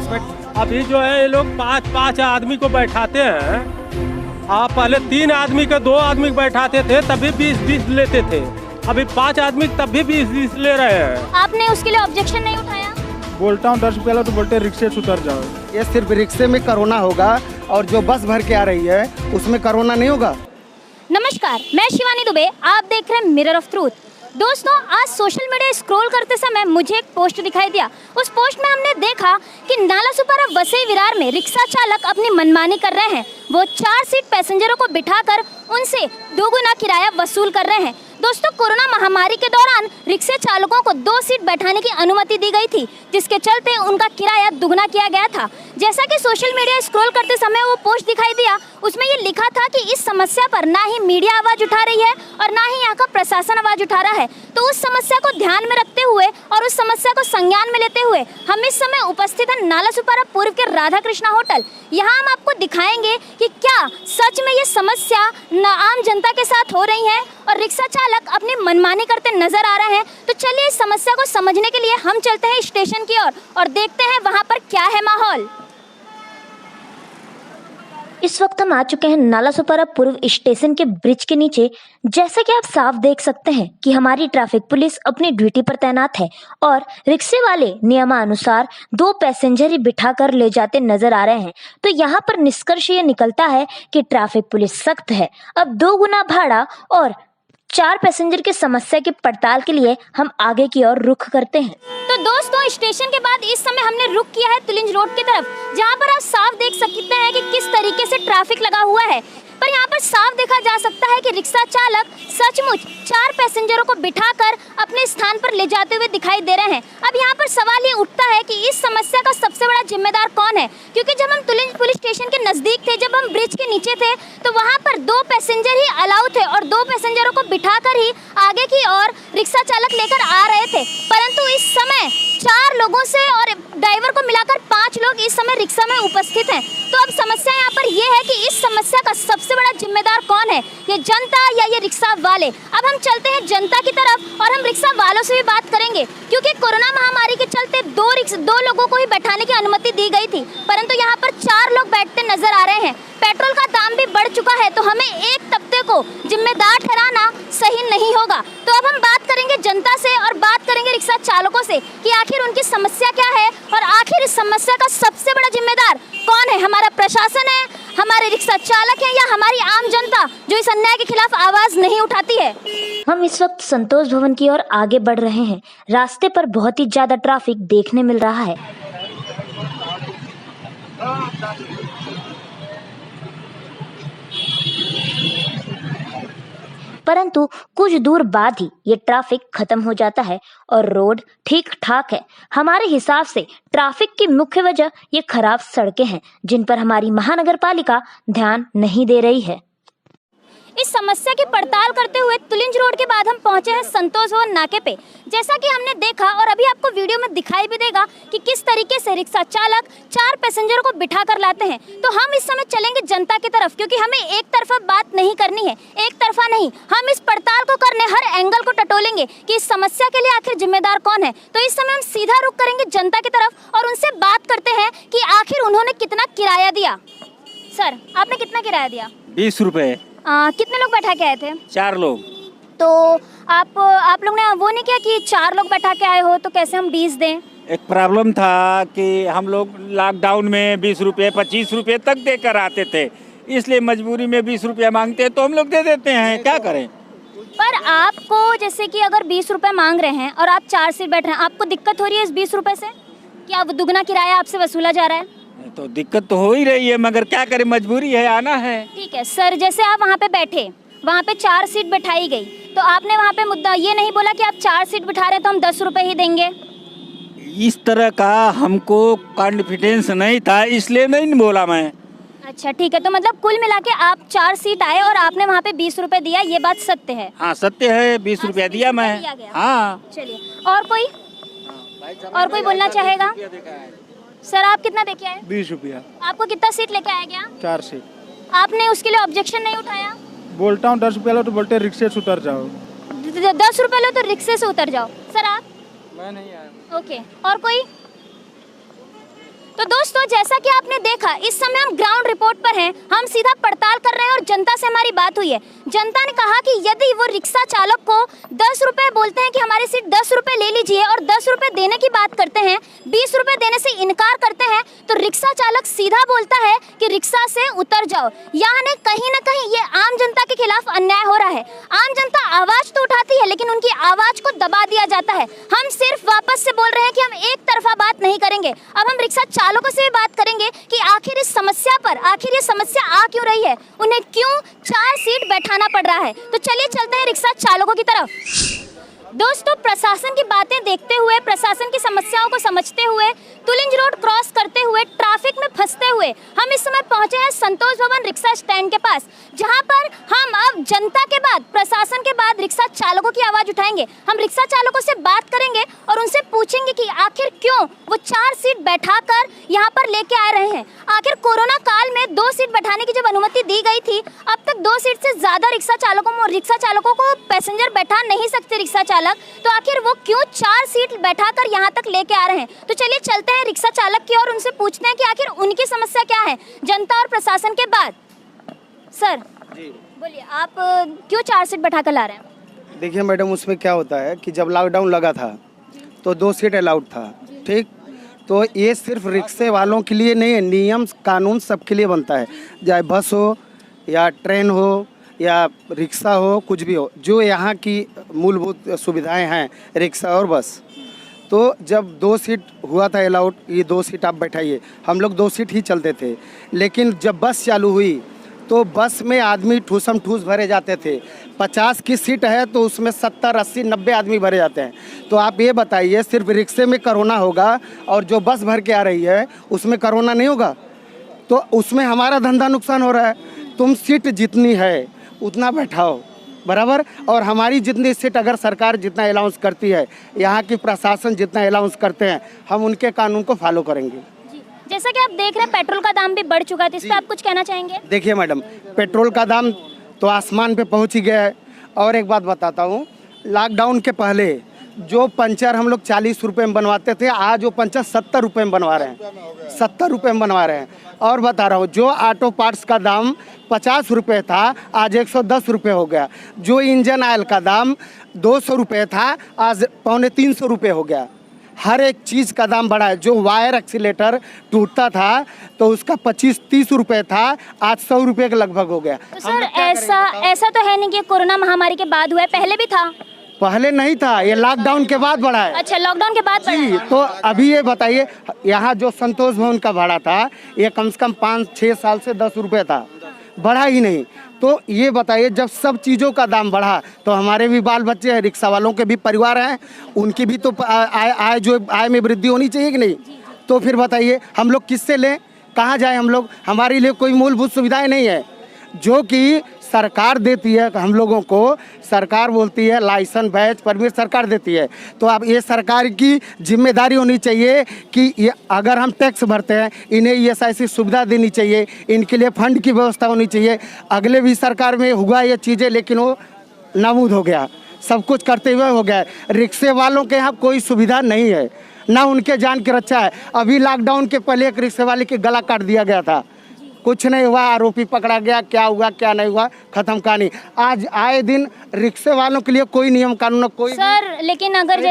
अभी जो है ये लोग पाँच आदमी को बैठाते हैं। आप पहले 3 आदमी के 2 आदमी बैठाते थे तभी 20-20 लेते थे, अभी 5 आदमी तब भी 20-20 ले रहे हैं। आपने उसके लिए ऑब्जेक्शन नहीं उठाया? बोलता हूँ 10 रुपये लो तो बोलते रिक्शे से उतर जाओ। ये सिर्फ रिक्शे में कोरोना होगा और जो बस भर के आ रही है उसमें कोरोना नहीं होगा। नमस्कार, मैं शिवानी दुबे, आप देख रहे हैं मिरर ऑफ ट्रूथ। दोस्तों, आज सोशल मीडिया स्क्रॉल करते समय मुझे एक पोस्ट दिखाई दिया। उस पोस्ट में हमने देखा कि नालासोपारा वसई विरार में रिक्शा चालक अपनी मनमानी कर रहे हैं। वो 4 सीट पैसेंजरों को बिठाकर उनसे 2 गुना किराया वसूल कर रहे हैं। दोस्तों, कोरोना महामारी के दौरान रिक्शे चालकों को 2 सीट बैठाने की अनुमति दी गई थी, जिसके चलते उनका किराया दुगना किया गया था। जैसा कि सोशल मीडिया स्क्रॉल करते समय वो पोस्ट दिखाई दिया, उसमें ये लिखा था कि इस समस्या पर ना ही मीडिया आवाज उठा रही है और ना ही यहाँ का प्रशासन आवाज उठा रहा है। तो उस समस्या को ध्यान में रखते हुए और उस समस्या को संज्ञान में लेते हुए हम इस समय उपस्थित हैं नालासोपारा पूर्व के राधा कृष्णा होटल। यहाँ हम आपको दिखाएंगे कि क्या सच में ये समस्या आम जनता के साथ हो रही है और रिक्शा चालक अपनी मनमानी करते नजर आ रहे हैं। तो चलिए इस समस्या को समझने के लिए हम चलते हैं स्टेशन की ओर और देखते हैं वहाँ पर क्या है माहौल। इस वक्त हम आ चुके हैं नालासोपारा पूर्व स्टेशन के ब्रिज के नीचे। जैसा कि आप साफ देख सकते हैं कि हमारी ट्रैफिक पुलिस अपनी ड्यूटी पर तैनात है और रिक्शे वाले नियमानुसार 2 पैसेंजर ही बिठाकर ले जाते नजर आ रहे हैं। तो यहाँ पर निष्कर्ष ये निकलता है कि ट्रैफिक पुलिस सख्त है। अब 2 गुना भाड़ा और 4 पैसेंजर की समस्या की पड़ताल के लिए हम आगे की ओर रुख करते हैं। तो दोस्तों, स्टेशन के बाद इस समय हमने रुख किया है तुलिंज रोड की तरफ, जहां पर आप साफ देख सकते हैं कि किस तरीके से ट्रैफिक लगा हुआ है। पर यहाँ पर साफ देखा जा सकता है कि रिक्शा चालक सचमुच 4 पैसेंजरों को बिठाकर अपने स्थान पर ले जाते हुए दिखाई दे रहे हैं। अब यहाँ पर सवाल ये उठता है कि इस समस्या का सबसे बड़ा जिम्मेदार कौन है, क्योंकि जब हम तुलिंज पुलिस स्टेशन के नजदीक थे, जब हम ब्रिज के नीचे थे, तो वहाँ पर 2 पैसेंजर ही अलाउ थे और 2 पैसेंजरों को बिठाकर ही आगे की ओर रिक्शा चालक लेकर आ रहे थे। परंतु इस समय 4 लोगों से और ड्राइवर को मिलाकर 5 लोग इस समय रिक्शा में उपस्थित हैं। तो अब समस्या यहाँ पर यह है कि इस समस्या का सबसे बड़ा जिम्मेदार कौन है, ये जनता या ये रिक्शा वाले। अब हम चलते हैं जनता की तरफ और हम रिक्शा वालों से भी बात करेंगे, क्योंकि कोरोना महामारी के चलते 2 लोगों को ही बैठाने की अनुमति दी गई थी, परंतु यहाँ पर 4 लोग बैठते नजर आ रहे हैं। पेट्रोल का दाम भी बढ़ चुका है, तो हमें एक तबके को जिम्मेदार ठहराना सही नहीं होगा। तो अब हम बात करेंगे जनता से और बात करेंगे रिक्शा चालकों से कि आखिर उनकी समस्या क्या है और आखिर इस समस्या का सबसे बड़ा जिम्मेदार कौन है। हमारा प्रशासन है, हमारे रिक्शा चालक हैं, या हमारी आम जनता जो इस अन्याय के खिलाफ आवाज नहीं उठाती है। हम इस वक्त संतोष भवन की ओर आगे बढ़ रहे हैं। रास्ते पर बहुत ही ज्यादा ट्रैफिक देखने मिल रहा है। परंतु कुछ दूर बाद ही ये ट्रैफिक खत्म हो जाता है और रोड ठीक ठाक है। हमारे हिसाब से ट्रैफिक की मुख्य वजह ये खराब सड़कें हैं, जिन पर हमारी महानगर पालिका ध्यान नहीं दे रही है। इस समस्या की पड़ताल करते हुए तुलिंज रोड के बाद हम पहुंचे हैं संतोष भवन नाके पे। जैसा कि हमने देखा और अभी आपको वीडियो में दिखाई भी देगा कि किस तरीके से रिक्शा चालक 4 पैसेंजरों को बिठा कर लाते हैं। तो हम इस समय चलेंगे जनता की तरफ, क्योंकि हमें एक तरफा बात नहीं करनी है, एक तरफा नहीं। हम इस पड़ताल को करने हर एंगल को टटोलेंगे कि इस समस्या के लिए आखिर जिम्मेदार कौन है। तो इस समय हम सीधा रुख करेंगे जनता की तरफ और उनसे बात करते हैं कि आखिर उन्होंने कितना किराया दिया। सर, आपने कितना किराया दिया? 20 रुपए। कितने लोग बैठा के आए थे? 4 लोग। तो आप लोग ने वो नहीं किया कि 4 लोग बैठा के आए हो तो कैसे हम 20 दें? एक प्रॉब्लम था कि हम लोग लॉकडाउन में 20 रुपये 25 रुपये तक देकर आते थे, इसलिए मजबूरी में 20 रुपया मांगते हैं तो हम लोग दे देते हैं, क्या करें। पर आपको जैसे कि अगर 20 रुपये मांग रहे हैं और आप 4 सीट बैठ रहे हैं, आपको दिक्कत हो रही है इस 20 रुपये से कि आप दुगना किराया आपसे वसूला जा रहा है? तो दिक्कत तो हो ही रही है, मगर क्या करें, मजबूरी है, आना है। ठीक है सर, जैसे आप वहाँ पे बैठे, वहाँ पे 4 सीट बैठाई गई, तो आपने वहाँ पे मुद्दा ये नहीं बोला कि आप 4 सीट बिठा रहे हैं तो हम 10 रुपये ही देंगे? इस तरह का हमको कॉन्फिडेंस नहीं था, इसलिए नहीं बोला मैं। अच्छा ठीक है, तो मतलब कुल मिला के आप 4 सीट आए और आपने वहाँ पे 20 रुपए दिया, ये बात सत्य है? हाँ सत्य है, 20 रुपया दिया मैं। हाँ। चलिए, और कोई बोलना चाहेगा? सर, आप कितना देके आए? 20 रुपया। आपको कितना सीट लेके आया गया? 4 सीट। आपने उसके लिए ऑब्जेक्शन नहीं उठाया? बोलता हूँ 10 रुपये लो तो बोलते रिक्शे से उतर जाओ। 10 रुपए लो तो रिक्शे से उतर जाओ। सर आप? मैं नहीं आया। ओके, और कोई? तो दोस्तों जैसा कि आपने देखा, इस समय हम ग्राउंड रिपोर्ट पर हैं, हम सीधा पड़ताल कर रहे हैं और जनता से हमारी बात हुई है। जनता ने कहा कि यदि वो रिक्शा चालक को 10 रुपए बोलते हैं कि हमारी सीट 10 रुपए ले लीजिए और 10 रुपए देने की बात करते हैं, 20 रुपए देने से इनकार करते हैं, तो रिक्शा चालक सीधा बोलता है कि रिक्शा से उतर जाओ। यानी कहीं ना कहीं ये आम जनता के खिलाफ अन्याय हो रहा है। आम जनता आवाज तो उठाती है लेकिन उनकी आवाज को दबा दिया जाता है। हम सिर्फ वापस से बोल रहे हैं कि हम एक तरफा बात नहीं करेंगे। अब हम रिक्शा चालकों से भी बात करेंगे कि आखिर इस समस्या पर ये समस्या आ क्यों रही है, उन्हें क्यों 4 सीट बैठाना पड़ रहा है। तो चलिए चलते हैं रिक्शा चालकों की तरफ। दोस्तों प्रशासन की बातें देखते हुए, प्रशासन की समस्याओं को समझते हुए, तुलिंज रोड क्रॉस करते हुए, ट्रैफिक में फंसते हुए हम इस समय पहुंचे हैं संतोष भवन रिक्शा स्टैंड के पास, जहां पर हम अब जनता के बाद, प्रशासन के बाद रिक्शा चालकों की आवाज उठाएंगे। हम रिक्शा चालकों से बात करेंगे और उनसे पूछेंगे कि आखिर क्यों वो 4 सीट बैठाकर यहाँ पर लेके आ रहे हैं। आखिर कोरोना काल में 2 सीट बैठाने की जब अनुमति दी गई थी, अब तक 2 सीट से ज्यादा रिक्शा चालकों को पैसेंजर बैठा नहीं सकते रिक्शा चालक, तो आखिर वो क्यों 4 सीट बैठाकर यहाँ तक लेके आ रहे हैं। तो चलिए चलते हैं रिक्शा चालक की और उनसे पूछते हैं कि आखिर उनकी समस्या क्या है जनता और प्रशासन के बाद। सर बोलिए, आप क्यों 4 सीट बैठा कर ला रहे हैं? देखिए मैडम, उसमें क्या होता है कि जब लॉकडाउन लगा था तो 2 सीट अलाउड था, ठीक। तो ये सिर्फ रिक्शे वालों के लिए नहीं है, नियम कानून सबके लिए बनता है, चाहे बस हो या ट्रेन हो या रिक्शा हो, कुछ भी हो, जो यहाँ की मूलभूत सुविधाएं हैं रिक्शा और बस। तो जब 2 सीट हुआ था अलाउड, ये 2 सीट आप बैठाइए, हम लोग 2 सीट ही चलते थे। लेकिन जब बस चालू हुई तो बस में आदमी ठूसम ठूस भरे जाते थे। 50 की सीट है तो उसमें 70, 80, 90 आदमी भरे जाते हैं। तो आप ये बताइए, सिर्फ रिक्शे में कोरोना होगा और जो बस भर के आ रही है उसमें कोरोना नहीं होगा? तो उसमें हमारा धंधा नुकसान हो रहा है। तुम सीट जितनी है उतना बैठाओ, बराबर। और हमारी जितनी सीट अगर सरकार जितना अलाउंस करती है, यहाँ की प्रशासन जितना अलाउंस करते हैं, हम उनके कानून को फॉलो करेंगे। जैसा कि आप देख रहे हैं पेट्रोल का दाम भी बढ़ चुका है, तो इस पर आप कुछ कहना चाहेंगे? देखिए मैडम, पेट्रोल का दाम तो आसमान पे पहुंच ही गया है। और एक बात बताता हूँ, लॉकडाउन के पहले जो पंचर हम लोग 40 रुपये में बनवाते थे, आज वो पंचर 70 रुपये में बनवा रहे हैं, 70 रुपये में बनवा रहे हैं। और बता रहा हूँ, जो ऑटो पार्ट्स का दाम 50 रुपये था, आज 110 रुपये हो गया। जो इंजन ऑयल का दाम 200 रुपये था, आज 250 रुपये हो गया। हर एक चीज़ का दाम बढ़ा है। जो वायर एक्सीलेटर टूटता था तो उसका 25-30 रुपये था, आज 100 रुपये के लगभग हो गया। तो सर ऐसा तो है नहीं कि कोरोना महामारी के बाद हुआ है, पहले भी था? पहले नहीं था, ये लॉकडाउन के बाद बढ़ा है। अच्छा, लॉकडाउन के बाद बढ़ा है। तो अभी ये बताइए, यहाँ जो संतोष भवन का भाड़ा था, ये कम से कम 5-6 साल से 10 रुपये था, बढ़ा ही नहीं। तो ये बताइए, जब सब चीज़ों का दाम बढ़ा तो हमारे भी बाल बच्चे हैं, रिक्शा वालों के भी परिवार हैं, उनकी भी तो आय में वृद्धि होनी चाहिए कि नहीं? तो फिर बताइए हम लोग किससे लें, कहाँ जाएं हम लोग? हमारे लिए कोई मूलभूत सुविधाएं नहीं है जो कि सरकार देती है हम लोगों को। सरकार बोलती है लाइसेंस, बैच, परमिट सरकार देती है। तो अब ये सरकार की जिम्मेदारी होनी चाहिए कि ये अगर हम टैक्स भरते हैं, इन्हें ये ऐसी सुविधा देनी चाहिए, इनके लिए फंड की व्यवस्था होनी चाहिए। अगले भी सरकार में हुआ ये चीज़ें, लेकिन वो नाबूद हो गया, सब कुछ करते हुए हो गया। रिक्शे वालों के यहाँ कोई सुविधा नहीं है, ना उनके जान की रक्षा है। अभी लॉकडाउन के पहले एक रिक्शे वाले की गला काट दिया गया था, कुछ नहीं हुआ, आरोपी पकड़ा गया, क्या हुआ क्या नहीं हुआ, खत्म कहानी। आज आए दिन रिक्शे वालों के लिए कोई नियम कानून कोई सर, लेकिन अगर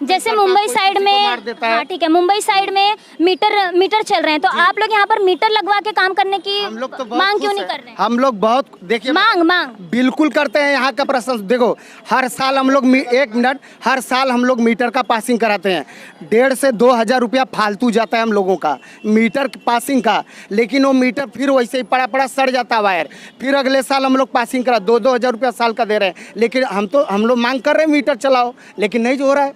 जैसे मुंबई साइड में, हाँ ठीक है, मुंबई साइड में मीटर चल रहे हैं, तो आप लोग यहाँ पर मीटर लगवा के काम करने की मांग क्यों नहीं कर रहे हैं? हम लोग बहुत, देखिए मांग बिल्कुल करते हैं। यहाँ का प्रशासन देखो, हर साल हम लोग हर साल हम लोग मीटर का पासिंग कराते हैं। 1,500 से 2,000 रुपया फालतू जाता है हम लोगों का मीटर पासिंग का। लेकिन वो मीटर फिर वैसे ही पड़ा सड़ जाता है वायर, फिर अगले साल हम लोग पासिंग करा 2-2 हज़ार रुपया साल का दे रहे हैं। लेकिन हम लोग मांग कर रहे हैं मीटर चलाओ, लेकिन नहीं जो हो रहा है।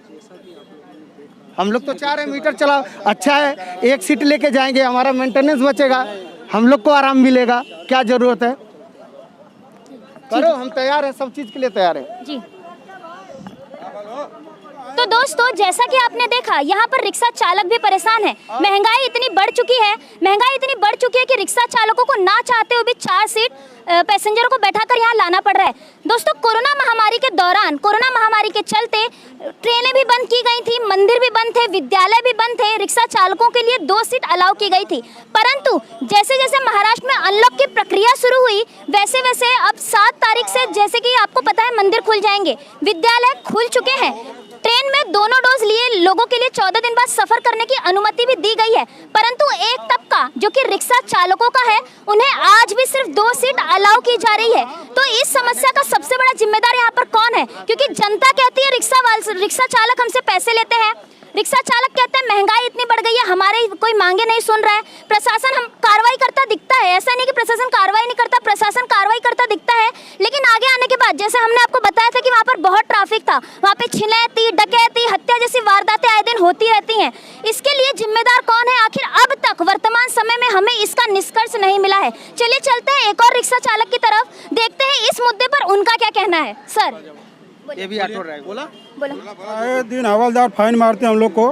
हम लोग तो चाह रहे हैं मीटर चलाओ, अच्छा है, एक सीट लेके जाएंगे, हमारा मेंटेनेंस बचेगा, हम लोग को आराम मिलेगा, क्या जरूरत है? करो, हम तैयार है, सब चीज के लिए तैयार है जी। तो दोस्तों जैसा कि आपने देखा यहाँ पर रिक्शा चालक भी परेशान है। महंगाई इतनी बढ़ चुकी है कि रिक्शा चालकों को ना चाहते हुए भी 4 सीट पैसेंजरों को बैठाकर यहाँ लाना पड़ रहा है। दोस्तों कोरोना महामारी के दौरान, कोरोना महामारी के चलते ट्रेनें भी बंद की गई थी, मंदिर भी बंद थे, विद्यालय भी बंद थे, रिक्शा चालकों के लिए 2 सीट अलाउ की गई थी। परंतु जैसे जैसे महाराष्ट्र में अनलॉक की प्रक्रिया शुरू हुई वैसे वैसे अब 7 तारीख से, जैसे कि आपको पता है, मंदिर खुल जाएंगे, विद्यालय खुल चुके हैं। ट्रेन में दोनों डोज लिए लोगों के लिए 14 दिन बाद सफर करने की अनुमति भी दी गई है। परंतु एक तबका जो कि रिक्शा चालकों का है, उन्हें आज भी सिर्फ 2 सीट अलाउ की जा रही है। तो इस समस्या का सबसे बड़ा जिम्मेदार यहाँ पर कौन है? क्योंकि जनता कहती है रिक्शा चालक हमसे पैसे लेते हैं, रिक्शा चालक कहते हैं महंगाई इतनी बढ़ गई है, हमारे कोई मांगे नहीं सुन रहा है, प्रशासन हम कार्रवाई करता दिखता है। ऐसा नहीं कि प्रशासन कार्रवाई नहीं करता, प्रशासन कार्रवाई करता दिखता है, लेकिन आगे आने के बाद, जैसे हमने आपको बताया था कि वहाँ पर बहुत ट्रैफिक था, वहाँ पे छिनैती, डकैती, हत्या जैसी वारदातें आए दिन होती रहती हैं। इसके लिए जिम्मेदार कौन है? आखिर अब तक वर्तमान समय में हमें इसका निष्कर्ष नहीं मिला है। चलिए चलते हैं एक और रिक्शा चालक की तरफ, देखते हैं इस मुद्दे पर उनका क्या कहना है। सर ये भी ऑटो ड्राइवर बोला। आए दिन हवलदार फाइन मारते हैं हम लोग को,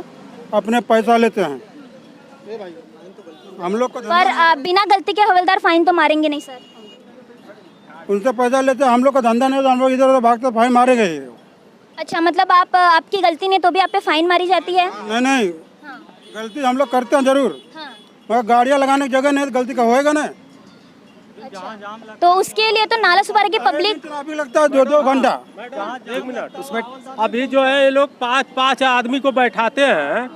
अपने पैसा लेते हैं हम लोग को। पर बिना गलती के हवलदार फाइन तो मारेंगे नहीं सर? उनसे पैसा लेते हैं, हम लोग का धंधा नहीं, तो हम लोग इधर उधर भागते फाइन मारेंगे ही। अच्छा, मतलब आपकी गलती नहीं तो भी आप पे फाइन मारी जाती है? नहीं, गलती हम लोग करते हैं जरूर, मगर गाड़ियाँ लगाने की जगह नहीं, गलती का होएगा ना। तो उसके लिए तो नाला सुपारा की पब्लिक ट्रैफिक लगता है 2-2 घंटा। 1 मिनट, उसमें अभी जो है ये लोग 5-5 आदमी को बैठाते हैं।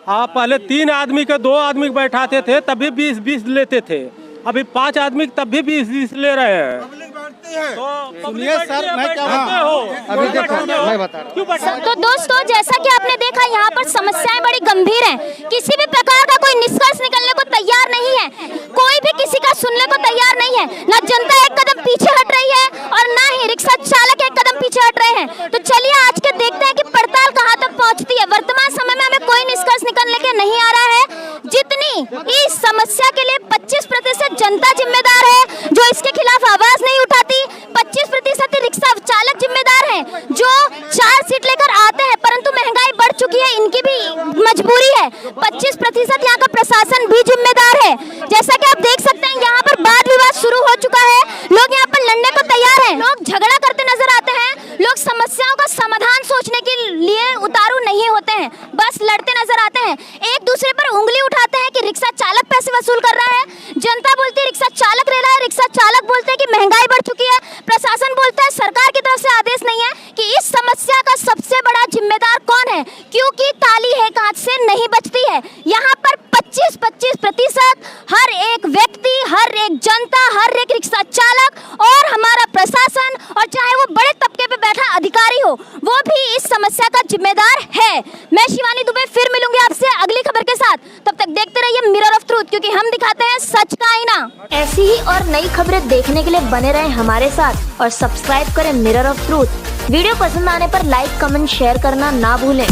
हाँ, पहले 3 आदमी के 2 आदमी को बैठाते थे, तभी 20-20 लेते थे। अभी 5 आदमी तब भी 20-20 ले रहे हैं। सुनिए सर, मैं क्या अभी देखो मैं बता रहा हूँ। तो दोस्तों जैसा कि आपने देखा यहाँ पर समस्याएं बड़ी गंभीर हैं। किसी भी प्रकार का कोई निष्कर्ष निकलने को तैयार नहीं है, कोई भी किसी का सुनने को तैयार नहीं है। ना जनता एक कदम पीछे हट रही है और ना ही रिक्शा चालक एक कदम पीछे हट रहे हैं। तो चलिए आज के देखते हैं कि पड़ताल कहाँ तक पहुँचती है। वर्तमान समय में हमें कोई निष्कर्ष निकलने के नहीं आ रहा है। जितनी इस समस्या के लिए 25% जनता जिम्मेदार है जो इसके खिलाफ आवाज नहीं उठाती, 25% रिक्शा चालक जिम्मेदार हैं जो 4 सीट लेकर आते हैं, परंतु महंगाई बढ़ चुकी है, इनकी भी मजबूरी है। 25% यहाँ का प्रशासन भी जिम्मेदार है। जैसा कि आप देख सकते हैं यहाँ पर वाद विवाद शुरू हो चुका है, लोग यहाँ पर लड़ने को तैयार हैं, लोग झगड़ा करते नजर आते हैं, लोग समस्याओं का समाधान सोचने के लिए उतारू नहीं होते हैं, बस लड़ते नजर आते हैं, एक दूसरे पर उंगली उठाते हैं कि रिक्शा चालक पैसे वसूल कर रहा है, जनता बोलती है रिक्शा चालक ले रहा है, रिक्शा चालक बोलते हैं कि महंगाई बढ़ चुकी है, प्रशासन बोलता है सरकार की तरफ से आदेश नहीं है। कि इस समस्या का सबसे बड़ा जिम्मेदार कौन है? क्योंकि ताली एक हाथ से नहीं बजती है। यहाँ पर 25% हर एक व्यक्ति, हर एक जनता, हर एक रिक्शा चालक और हमारा प्रशासन, और चाहे वो बड़े तबके पे बैठा अधिकारी हो, वो भी इस समस्या का जिम्मेदार है। मैं शिवानी दुबे फिर मिलूंगी आपसे अगली खबर के साथ, तब तक देखते रहिए मिरर ऑफ ट्रूथ, क्योंकि हम दिखाते हैं सच का आईना। ऐसी ही और नई खबरें देखने के लिए बने रहें हमारे साथ और सब्सक्राइब करें मिरर ऑफ ट्रूथ। वीडियो पसंद आने पर लाइक, कमेंट, शेयर करना ना भूलें।